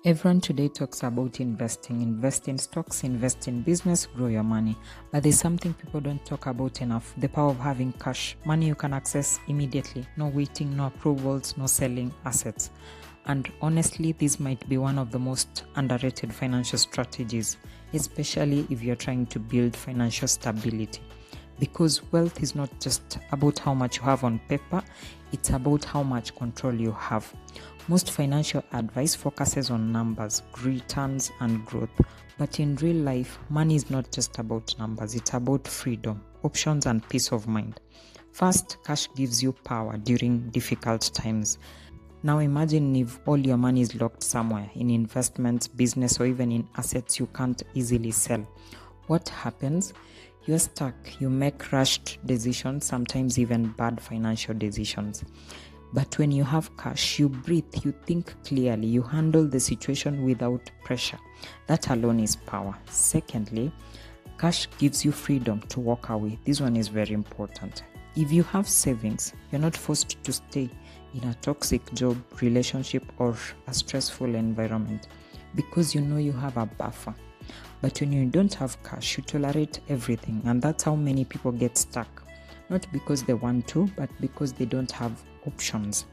Everyone today talks about investing. Invest in stocks, invest in business, grow your money. But there's something people don't talk about enough: the power of having cash. Money you can access immediately. No waiting, no approvals, no selling assets. And honestly, this might be one of the most underrated financial strategies, especially if you're trying to build financial stability. Because wealth is not just about how much you have on paper, it's about how much control you have. Most financial advice focuses on numbers, returns, and growth. But in real life, money is not just about numbers, it's about freedom, options, and peace of mind. First, cash gives you power during difficult times. Now imagine if all your money is locked somewhere in investments, business, or even in assets you can't easily sell. What happens? You're stuck. You make rushed decisions, sometimes even bad financial decisions. But when you have cash, you breathe, you think clearly, you handle the situation without pressure. That alone is power. Secondly, cash gives you freedom to walk away. This one is very important. If you have savings, you're not forced to stay in a toxic job, relationship, or a stressful environment because you know you have a buffer. But when you don't have cash, you tolerate everything, and that's how many people get stuck. Not because they want to, but because they don't have options.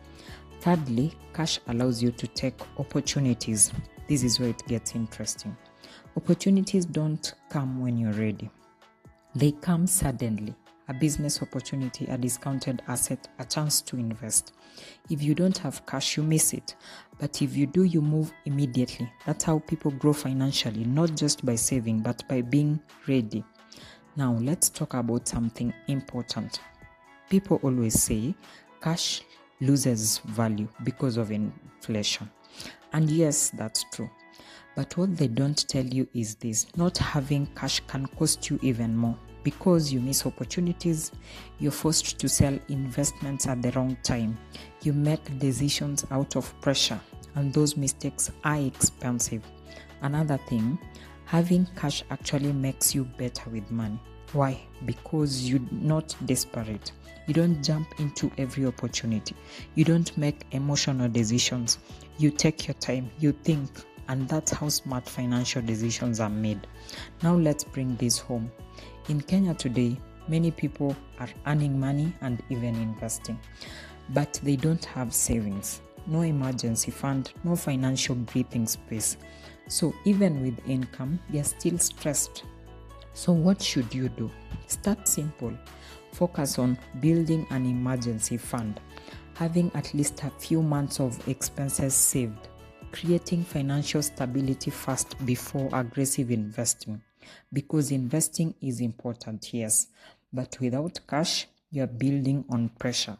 Thirdly, cash allows you to take opportunities. This is where it gets interesting. Opportunities don't come when you're ready. They come suddenly. A business opportunity, a discounted asset, a chance to invest. If you don't have cash, you miss it. But if you do, you move immediately. That's how people grow financially, not just by saving, but by being ready. Now, let's talk about something important. People always say cash loses value because of inflation. And yes, that's true. But what they don't tell you is this: not having cash can cost you even more. Because you miss opportunities, you're forced to sell investments at the wrong time. You make decisions out of pressure, and those mistakes are expensive. Another thing, having cash actually makes you better with money. Why? Because you're not desperate. You don't jump into every opportunity. You don't make emotional decisions. You take your time, you think, and that's how smart financial decisions are made. Now let's bring this home. In Kenya today, many people are earning money and even investing, but they don't have savings, no emergency fund, no financial breathing space. So even with income, they're still stressed. So what should you do? Start simple. Focus on building an emergency fund, having at least a few months of expenses saved, creating financial stability first before aggressive investing. Because investing is important, yes, but without cash, you're building on pressure.